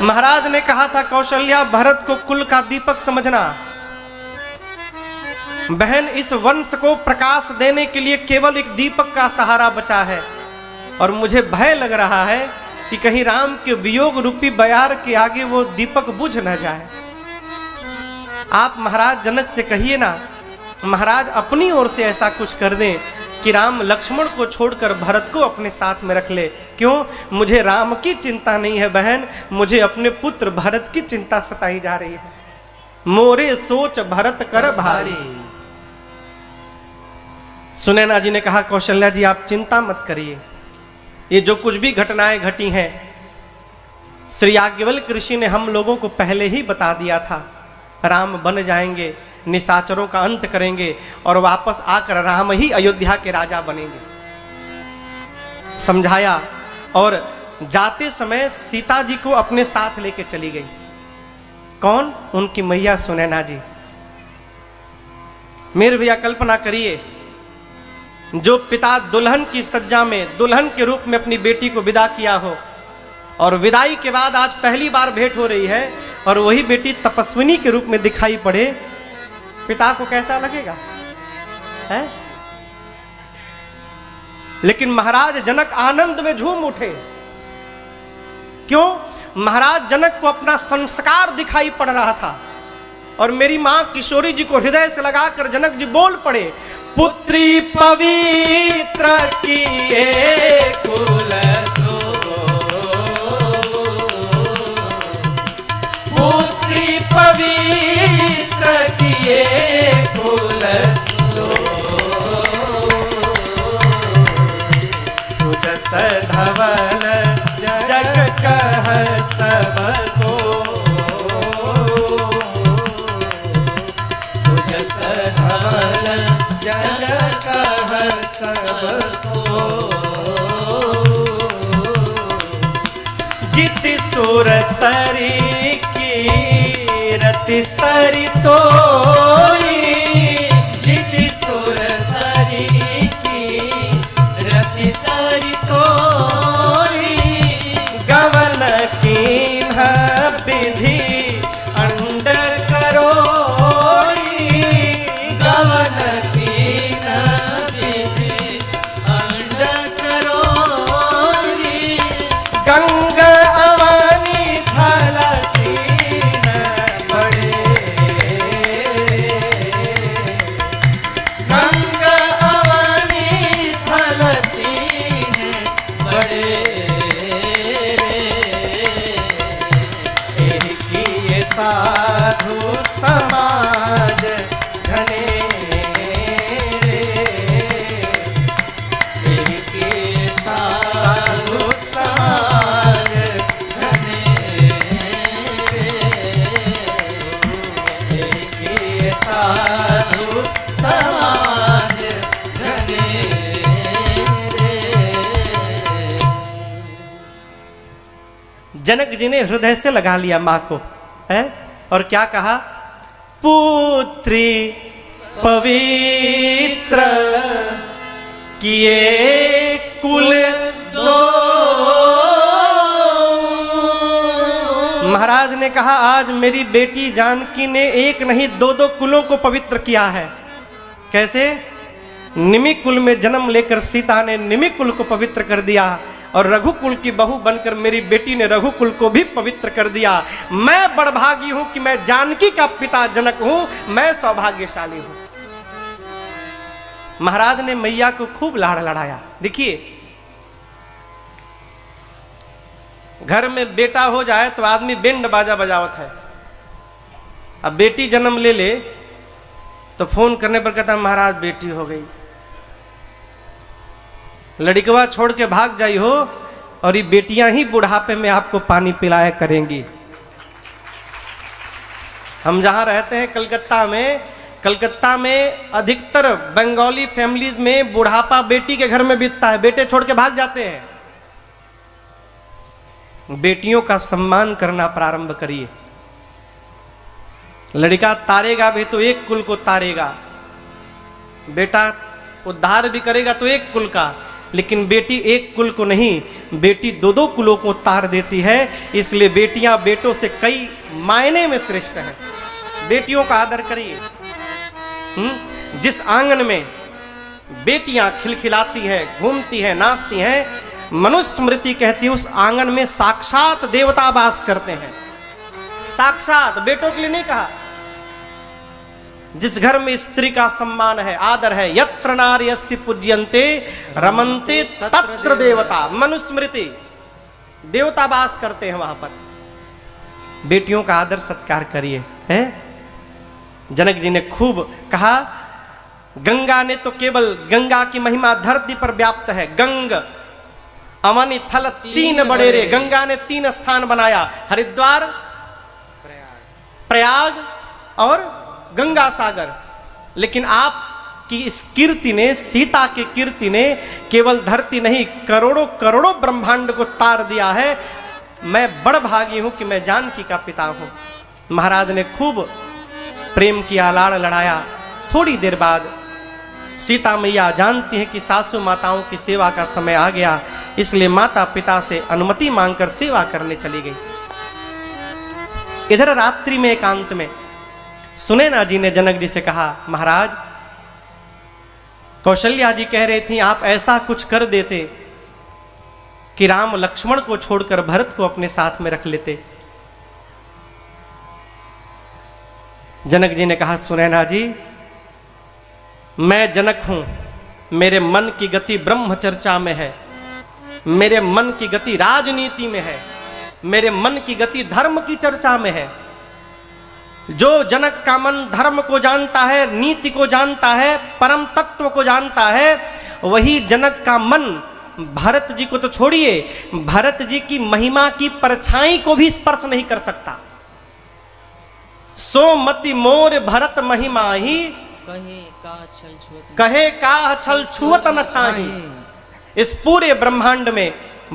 महाराज ने कहा था कौशल्या भरत को कुल का दीपक समझना, बहन इस वंश को प्रकाश देने के लिए केवल एक दीपक का सहारा बचा है और मुझे भय लग रहा है कि कहीं राम के वियोग रूपी बयार के आगे वो दीपक बुझ न जाए। आप महाराज जनक से कहिए ना, महाराज अपनी ओर से ऐसा कुछ कर दें कि राम लक्ष्मण को छोड़कर भरत को अपने साथ में रख ले। क्यों? मुझे राम की चिंता नहीं है बहन, मुझे अपने पुत्र भरत की चिंता सताई जा रही है। मोरे सोच भरत कर भारी। सुनैना जी ने कहा कौशल्या जी आप चिंता मत करिए, ये जो कुछ भी घटनाएं घटी हैं श्री याज्ञवल्क्य ऋषि ने हम लोगों को पहले ही बता दिया था। राम बन जाएंगे, निशाचरों का अंत करेंगे और वापस आकर राम ही अयोध्या के राजा बनेंगे। समझाया और जाते समय सीता जी को अपने साथ लेके चली गई। कौन? उनकी मैया सुनैना जी। मेरे भैया कल्पना करिए, जो पिता दुल्हन की सज्जा में दुल्हन के रूप में अपनी बेटी को विदा किया हो और विदाई के बाद आज पहली बार भेंट हो रही है और वही बेटी तपस्विनी के रूप में दिखाई पड़े, पिता को कैसा लगेगा है? लेकिन महाराज जनक आनंद में झूम उठे। क्यों? महाराज जनक को अपना संस्कार दिखाई पड़ रहा था और मेरी मां किशोरी जी को हृदय से लगाकर जनक जी बोल पड़े, पुत्री पवित्र किए कुल दो, पुत्री पवित्र किए कुल दो, सुजस धवल जग कह सबको, सुजस धवल जग कह सबको, जित सुर सरी की रति सरी तोरी, जित सुर सरी की रति सरी तोरी, गवन कीन्ह विधि अंड करोरी, गवन कीन्ह विधि अंड करोरी, गंगा अवनी थल तीन बड़े, गंगा अवनी थल तीन बड़े, किए साधु समाज घने रे, किए साधु समाज घने रे, किए साधु समाज घने रे। जनक जी ने हृदय से लगा लिया मां को है और क्या कहा, पुत्री पवित्र किए कुल दो। महाराज ने कहा आज मेरी बेटी जानकी ने एक नहीं दो दो कुलों को पवित्र किया है। कैसे? निमि कुल में जन्म लेकर सीता ने निमि कुल को पवित्र कर दिया और रघुकुल की बहू बनकर मेरी बेटी ने रघुकुल को भी पवित्र कर दिया। मैं बड़भागी हूं कि मैं जानकी का पिता जनक हूं, मैं सौभाग्यशाली हूं। महाराज ने मैया को खूब लाड़ लड़ाया। देखिए, घर में बेटा हो जाए तो आदमी बैंड बाजा बजावत है। अब बेटी जन्म ले ले तो फोन करने पर कहता महाराज बेटी हो गई। लड़कवा छोड़ के भाग जाई हो और ये बेटियां ही बुढ़ापे में आपको पानी पिलाया करेंगी। हम जहां रहते हैं कलकत्ता में अधिकतर बंगाली फैमिलीज में बुढ़ापा बेटी के घर में बीतता है, बेटे छोड़ के भाग जाते हैं। बेटियों का सम्मान करना प्रारंभ करिए। लड़का तारेगा भी तो एक कुल को तारेगा, बेटा उद्धार भी करेगा तो एक कुल का, लेकिन बेटी एक कुल को नहीं, बेटी दो दो कुलों को तार देती है। इसलिए बेटियां बेटों से कई मायने में श्रेष्ठ हैं। बेटियों का आदर करिए। जिस आंगन में बेटियां खिलखिलाती हैं, घूमती हैं, नाचती हैं, मनुस्मृति कहती है उस आंगन में साक्षात देवता वास करते हैं। साक्षात, बेटों के लिए नहीं कहा। जिस घर में स्त्री का सम्मान है, आदर है, यत्र नारी अस्ति पूज्यन्ते रमन्ते तत्र देवता, मनुस्मृति, देवता वास करते हैं वहां पर। बेटियों का आदर सत्कार करिए। है जनक जी ने खूब कहा, गंगा ने तो केवल, गंगा की महिमा धरती पर व्याप्त है। गंग अवनि थल तीन बड़ेरे, गंगा ने 3 स्थान बनाया, हरिद्वार, प्रयाग और गंगा सागर। लेकिन आपकी इस कीर्ति ने, सीता की कीर्ति ने केवल धरती नहीं, करोड़ों करोड़ों ब्रह्मांड को तार दिया है। मैं बड़ भागी हूं कि मैं जानकी का पिता हूं। महाराज ने खूब प्रेम किया, लाड़ लड़ाया। थोड़ी देर बाद सीता मैया जानती है कि सासू माताओं की सेवा का समय आ गया, इसलिए माता पिता से अनुमति मांगकर सेवा करने चली गई। इधर रात्रि में एकांत में सुनैना जी ने जनक जी से कहा, महाराज कौशल्या जी कह रही थी आप ऐसा कुछ कर देते कि राम लक्ष्मण को छोड़कर भरत को अपने साथ में रख लेते। जनक जी ने कहा, सुनैना जी मैं जनक हूं, मेरे मन की गति ब्रह्म चर्चा में है, मेरे मन की गति राजनीति में है, मेरे मन की गति धर्म की चर्चा में है। जो जनक का मन धर्म को जानता है, नीति को जानता है, परम तत्व को जानता है, वही जनक का मन भरत जी को तो छोड़िए, भरत जी की महिमा की परछाई को भी स्पर्श नहीं कर सकता। सो मति मोर भरत महिमा ही कहे का छल छुअत न छाही। इस पूरे ब्रह्मांड में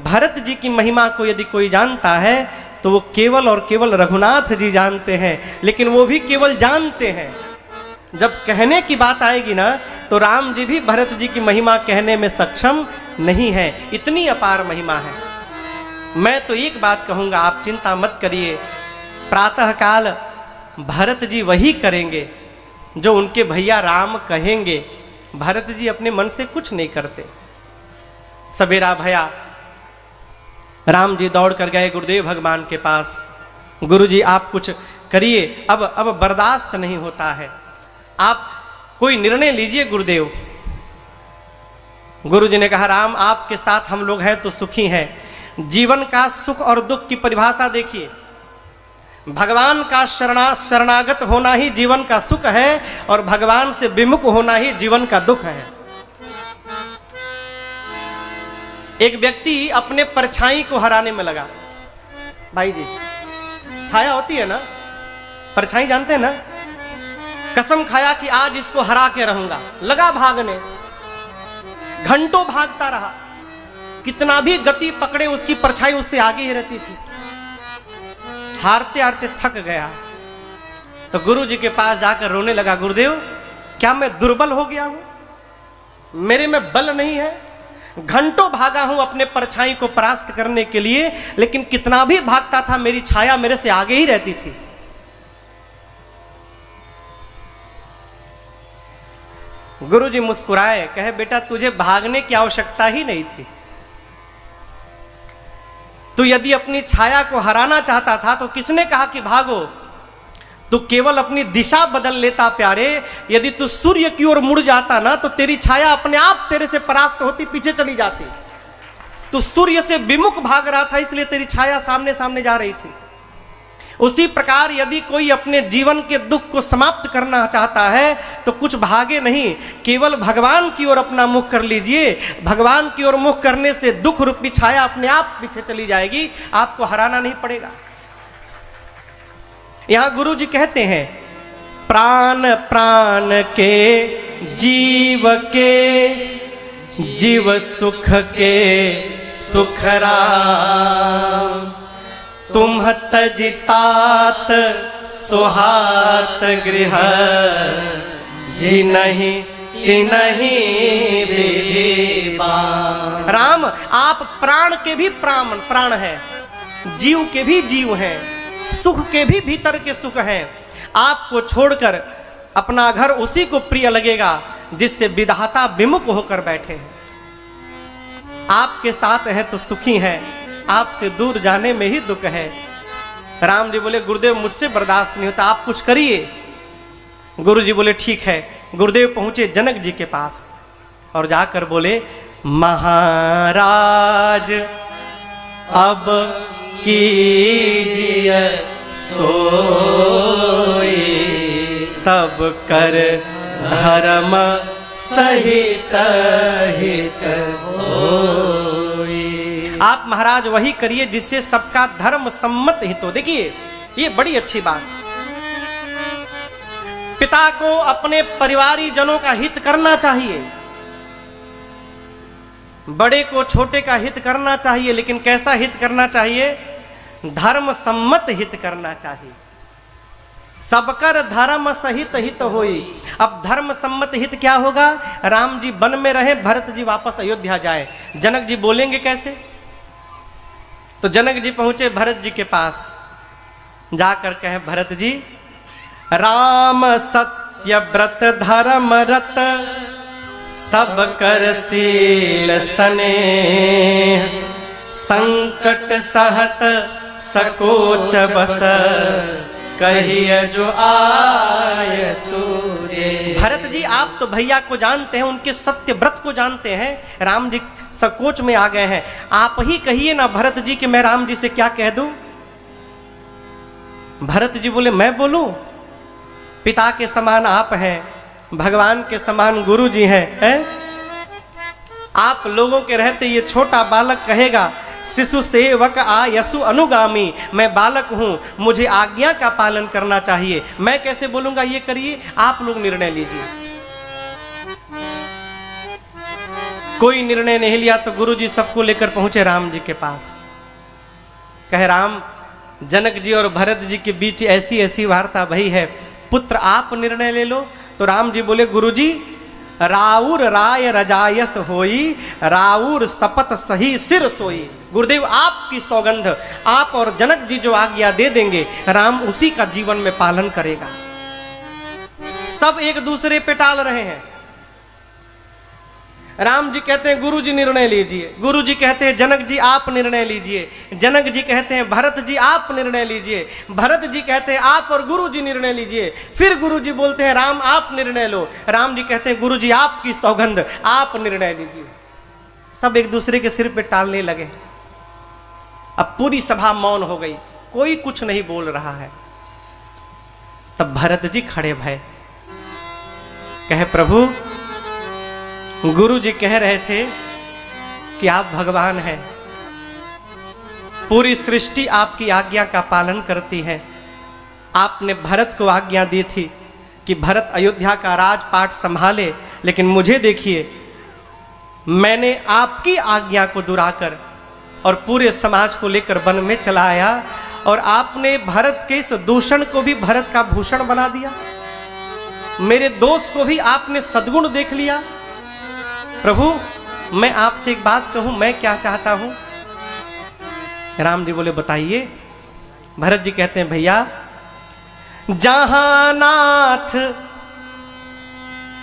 भरत जी की महिमा को यदि कोई जानता है तो वो केवल और केवल रघुनाथ जी जानते हैं। लेकिन वो भी केवल जानते हैं, जब कहने की बात आएगी ना तो राम जी भी भरत जी की महिमा कहने में सक्षम नहीं है, इतनी अपार महिमा है। मैं तो एक बात कहूंगा, आप चिंता मत करिए, प्रातः काल भरत जी वही करेंगे जो उनके भैया राम कहेंगे। भरत जी अपने मन से कुछ नहीं करते। सवेरा भया, राम जी दौड़ कर गए गुरुदेव भगवान के पास। गुरु जी आप कुछ करिए, अब बर्दाश्त नहीं होता है, आप कोई निर्णय लीजिए गुरुदेव। गुरु जी ने कहा, राम आपके साथ हम लोग हैं तो सुखी हैं। जीवन का सुख और दुख की परिभाषा देखिए, भगवान का शरणागत होना ही जीवन का सुख है और भगवान से विमुख होना ही जीवन का दुख है। एक व्यक्ति अपने परछाई को हराने में लगा। भाई जी, छाया होती है ना, परछाई जानते हैं ना, कसम खाया कि आज इसको हरा के रहूंगा। लगा भागने, घंटों भागता रहा, कितना भी गति पकड़े उसकी परछाई उससे आगे ही रहती थी। हारते हारते थक गया तो गुरु जी के पास जाकर रोने लगा, गुरुदेव क्या मैं दुर्बल हो गया हूं, मेरे में बल नहीं है, घंटों भागा हूं अपने परछाई को परास्त करने के लिए, लेकिन कितना भी भागता था मेरी छाया मेरे से आगे ही रहती थी। गुरु जी मुस्कुराए, कहे बेटा तुझे भागने की आवश्यकता ही नहीं थी। तू यदि अपनी छाया को हराना चाहता था तो किसने कहा कि भागो, तू केवल अपनी दिशा बदल लेता प्यारे। यदि तू सूर्य की ओर मुड़ जाता ना तो तेरी छाया अपने आप तेरे से परास्त होती, पीछे चली जाती। तू सूर्य से विमुख भाग रहा था, इसलिए तेरी छाया सामने सामने जा रही थी। उसी प्रकार यदि कोई अपने जीवन के दुख को समाप्त करना चाहता है तो कुछ भागे नहीं, केवल भगवान की ओर अपना मुख कर लीजिए। भगवान की ओर मुख करने से दुख रूपी छाया अपने आप पीछे चली जाएगी, आपको हराना नहीं पड़ेगा। यहां गुरु जी कहते हैं, प्राण प्राण के जीव के जीव सुख के सुख राम, तुम तजितात सुहात गृह जी नहीं कि नहीं विधि बान। राम आप प्राण के भी प्राण हैं, जीव के भी जीव हैं, सुख के भी भीतर के सुख हैं। आपको छोड़कर अपना घर उसी को प्रिय लगेगा जिससे विधाता विमुख होकर बैठे हैं। आपके साथ हैं तो सुखी हैं, आपसे दूर जाने में ही दुख है। राम जी बोले गुरुदेव मुझसे बर्दाश्त नहीं होता, आप कुछ करिए। गुरु जी बोले ठीक है। गुरुदेव पहुंचे जनक जी के पास और जाकर बोले महाराज अब कीजिए सोई, सब कर धर्म सहित हित होई। आप महाराज वही करिए जिससे सबका धर्म सम्मत हित हो। देखिए ये बड़ी अच्छी बात, पिता को अपने परिवारी जनों का हित करना चाहिए, बड़े को छोटे का हित करना चाहिए, लेकिन कैसा हित करना चाहिए? धर्म सम्मत हित करना चाहिए। सबकर धर्म सहित हित होई। अब धर्म सम्मत हित क्या होगा? राम जी वन में रहे, भरत जी वापस अयोध्या जाए। जनक जी बोलेंगे कैसे? तो जनक जी पहुंचे भरत जी के पास, जाकर कहे भरत जी राम सत्य व्रत धर्म रत, सब कर शील स्नेह, संकट सहत सकोच बस, कहिए जो आय सूर्य। भरत जी आप तो भैया को जानते हैं, उनके सत्य व्रत को जानते हैं। राम जी सकोच में आ गए हैं, आप ही कहिए ना भरत जी कि मैं राम जी से क्या कह दूं। भरत जी बोले मैं बोलूं? पिता के समान आप हैं, भगवान के समान गुरु जी हैं। आप लोगों के रहते ये छोटा बालक कहेगा शिशु सेवक आ यसु अनुगामी, मैं बालक हूं, मुझे आज्ञा का पालन करना चाहिए, मैं कैसे बोलूंगा ये करिए? आप लोग निर्णय लीजिए। कोई निर्णय नहीं लिया तो गुरु जी सबको लेकर पहुंचे राम जी के पास। कहे राम जनक जी और भरत जी के बीच ऐसी ऐसी वार्ता भई है, पुत्र आप निर्णय ले लो। तो राम जी बोले गुरु जी राउर राय रजायस होई, राउर शपथ सही सिर सोई। गुरुदेव आपकी सौगंध, आप और जनक जी जो आज्ञा दे देंगे राम उसी का जीवन में पालन करेगा। सब एक दूसरे पे टाल रहे हैं। राम जी कहते हैं गुरु जी निर्णय लीजिए, गुरु जी कहते हैं जनक जी आप निर्णय लीजिए, जनक जी कहते हैं भरत जी आप निर्णय लीजिए, भरत जी कहते हैं आप और गुरु जी निर्णय लीजिए। फिर गुरु जी बोलते हैं राम आप निर्णय लो, राम जी कहते हैं गुरु जी आपकी सौगंध आप निर्णय लीजिए। सब एक दूसरे के सिर पे टालने लगे। अब पूरी सभा मौन हो गई, कोई कुछ नहीं बोल रहा है। तब भरत जी खड़े भय, कहे प्रभु गुरु जी कह रहे थे कि आप भगवान हैं, पूरी सृष्टि आपकी आज्ञा का पालन करती है। आपने भरत को आज्ञा दी थी कि भरत अयोध्या का राजपाट संभाले, लेकिन मुझे देखिए मैंने आपकी आज्ञा को दुराकर और पूरे समाज को लेकर वन में चला आया, और आपने भरत के इस दूषण को भी भरत का भूषण बना दिया। मेरे दोष को भी आपने सद्गुण देख लिया। प्रभु मैं आपसे एक बात कहूं, मैं क्या चाहता हूं? राम जी बोले बताइए। भरत जी कहते हैं भैया जहां नाथ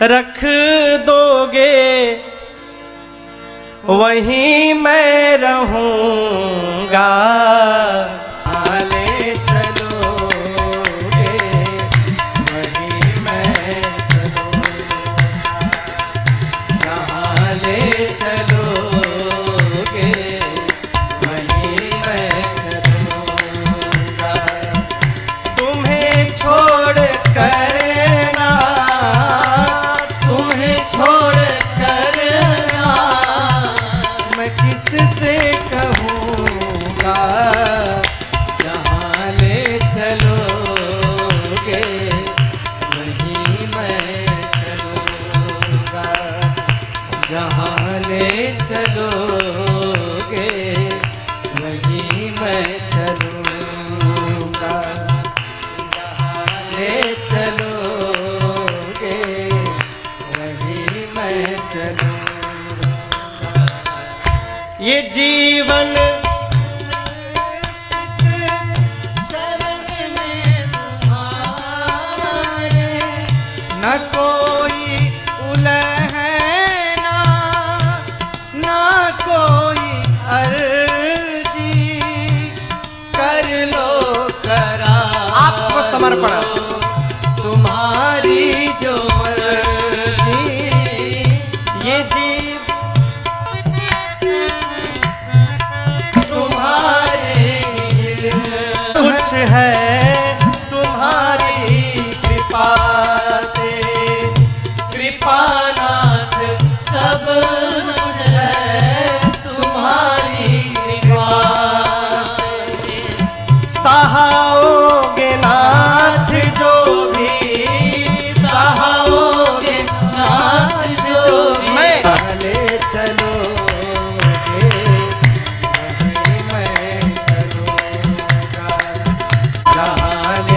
रख दोगे वहीं मैं रहूंगा, आले चलोगे वहीं मैं चलूंगा, जहां ले चलोगे वहीं मैं चलूंगा, तुम्हें छोड़ कर ना, तुम्हें छोड़ कर ना मैं किससे कहूँगा, ये जीवन न कोई उलहना न कोई अर्जी, कर लो करार आपको समर्पण, तुम्हारी जो मर्जी। ये जीव तुम्हारे कुछ है तुम्हारी कृपा से, कृपानाथ सब कुछ है तुम्हारी कृपा। सहाओगे नाथ जो भी, सहाओगे नाथ जो भी, मैं ले चलोगे मैं चलूंगा, जहाँ ले